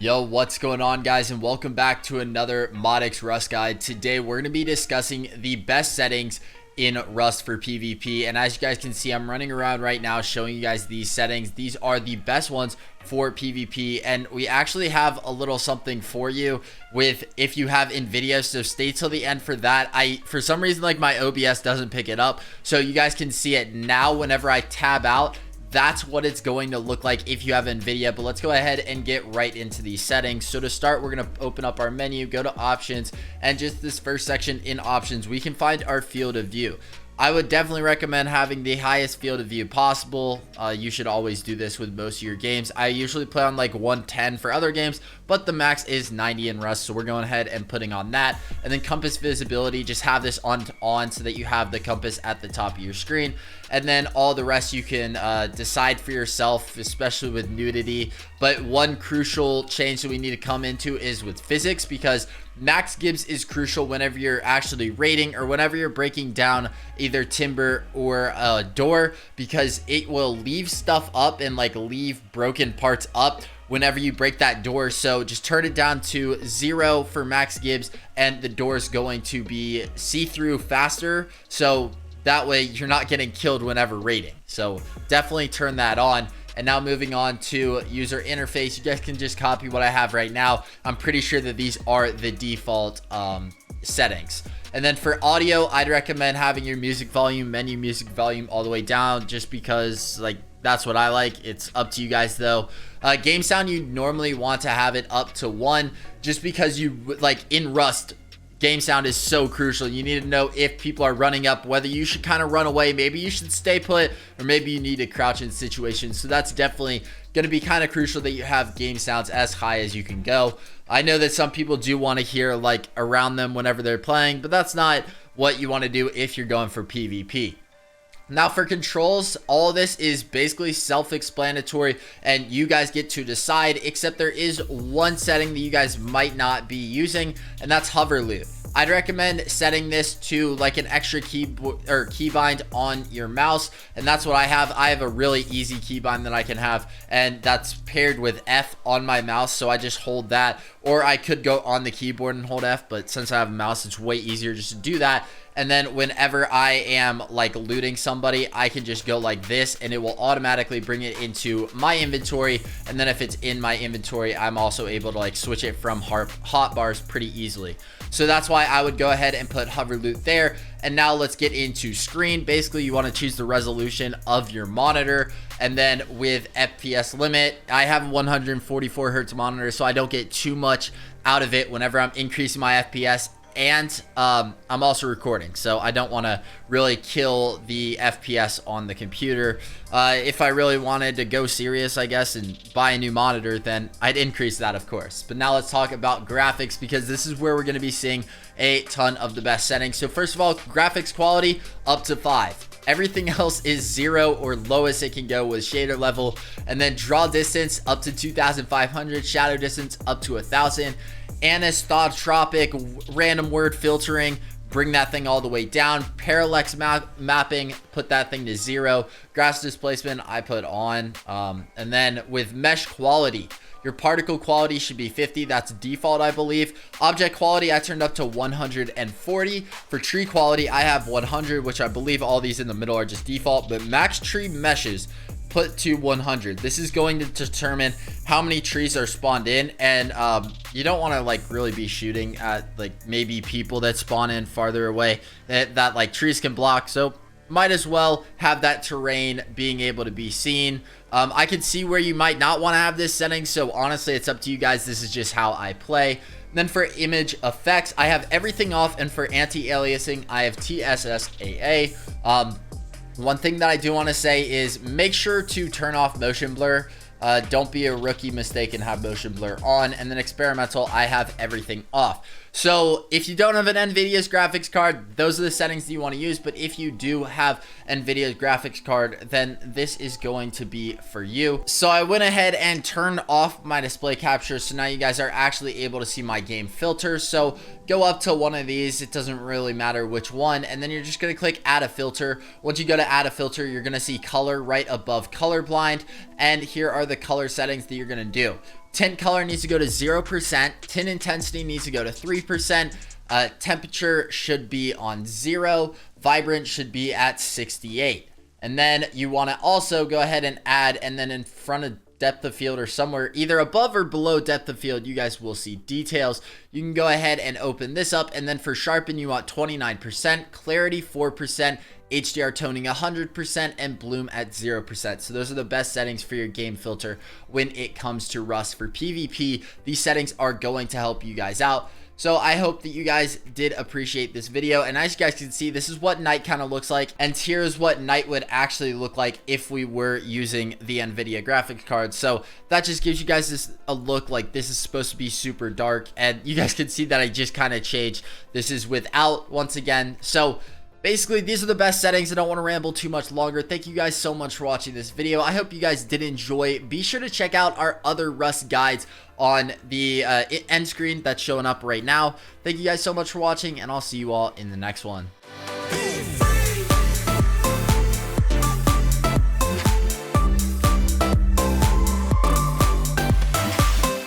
Yo, what's going on, guys, and welcome back to another Modix Rust guide. Today we're going to be discussing the best settings in Rust for PvP, and as you guys can see, I'm running around right now showing you guys these settings. These are the best ones for PvP, and we actually have a little something for you with if you have Nvidia, so stay till the end for that. For some reason, like, my OBS doesn't pick it up, so you guys can see it now whenever I tab out. That's what it's going to look like if you have Nvidia. But let's go ahead and get right into these settings. So to start, we're going to open up our menu, go to options, and just this first section in options, we can find our field of view. I would definitely recommend having the highest field of view possible. You should always do this with most of your games. I usually play on like 110 for other games, but the max is 90 in Rust, so we're going ahead and putting on that. And then compass visibility, just have this on so that you have the compass at the top of your screen. And then all the rest you can decide for yourself, especially with nudity. But one crucial change that we need to come into is with physics, because max gibbs is crucial whenever you're actually raiding or whenever you're breaking down either timber or a door, because it will leave stuff up and like leave broken parts up whenever you break that door. So just turn it down to 0 for max gibbs, and the door is going to be see-through faster, so that way you're not getting killed whenever raiding. So definitely turn that on. And now moving on to user interface, you guys can just copy what I have right now. I'm pretty sure that these are the default settings. And then for audio, I'd recommend having your music volume, menu music volume all the way down, just because like that's what I like. It's up to you guys though. Game sound, you normally want to have it up to 1, just because you like in Rust, game sound is so crucial. You need to know if people are running up, whether you should kind of run away, maybe you should stay put, or maybe you need to crouch in situations. So that's definitely going to be kind of crucial that you have game sounds as high as you can go. I know that some people do want to hear like around them whenever they're playing, but that's not what you want to do if you're going for PvP. Now for controls, all of this is basically self-explanatory and you guys get to decide, except there is one setting that you guys might not be using, and that's hover loop. I'd recommend setting this to like an extra keybind on your mouse, and that's what I have. I have a really easy keybind that I can have, and that's paired with F on my mouse, so I just hold that, or I could go on the keyboard and hold F, but since I have a mouse, it's way easier just to do that. And then whenever I am like looting somebody, I can just go like this and it will automatically bring it into my inventory. And then if it's in my inventory, I'm also able to like switch it from hotbars pretty easily. So that's why I would go ahead and put hover loop there. And now let's get into screen. Basically, you want to choose the resolution of your monitor. And then with FPS limit, I have a 144 hertz monitor, so I don't get too much out of it whenever I'm increasing my FPS. And I'm also recording, so I don't want to really kill the FPS on the computer. If I really wanted to go serious, I guess, and buy a new monitor, then I'd increase that, of course. But now let's talk about graphics, because this is where we're going to be seeing a ton of the best settings. So first of all, graphics quality up to 5. Everything else is 0 or lowest it can go with shader level. And then draw distance up to 2500, shadow distance up to 1000. Anisotropic random word filtering, bring that thing all the way down. Parallax mapping, put that thing to 0. Grass displacement, I put on. And then with mesh quality, your particle quality should be 50. That's default, I believe. Object quality, I turned up to 140. For tree quality, I have 100, which I believe all these in the middle are just default. But max tree meshes, put to 100. This is going to determine how many trees are spawned in, and you don't want to like really be shooting at like maybe people that spawn in farther away that like trees can block, so might as well have that terrain being able to be seen. I can see where you might not want to have this setting, so honestly it's up to you guys. This is just how I play. Then for image effects, I have everything off, and for anti-aliasing, I have TSSAA. One thing that I do want to say is make sure to turn off motion blur. Don't be a rookie mistake and have motion blur on. And then experimental, I have everything off. So if you don't have an Nvidia's graphics card, those are the settings that you want to use. But if you do have Nvidia's graphics card, then this is going to be for you. So I went ahead and turned off my display capture, so now you guys are actually able to see my game filter. So go up to one of these, it doesn't really matter which one, and then you're just going to click add a filter. Once you go to add a filter, you're going to see color right above colorblind, and here are the color settings that you're going to do. Tint color needs to go to 0%. Tint intensity needs to go to 3%. Temperature should be on 0. Vibrant should be at 68. And then you want to also go ahead and add, and then in front of depth of field or somewhere either above or below depth of field, you guys will see details. You can go ahead and open this up, and then for sharpen you want 29%, clarity 4%, HDR toning 100%, and bloom at 0%. So those are the best settings for your game filter when it comes to Rust for PvP. These settings are going to help you guys out. So I hope that you guys did appreciate this video, and as you guys can see, this is what night kind of looks like, and here's what night would actually look like if we were using the Nvidia graphics card. So that just gives you guys a look like this is supposed to be super dark, and you guys can see that I just kind of changed. This is without once again. So basically, these are the best settings. I don't want to ramble too much longer. Thank you guys so much for watching this video. I hope you guys did enjoy. Be sure to check out our other Rust guides on the end screen that's showing up right now. Thank you guys so much for watching, and I'll see you all in the next one.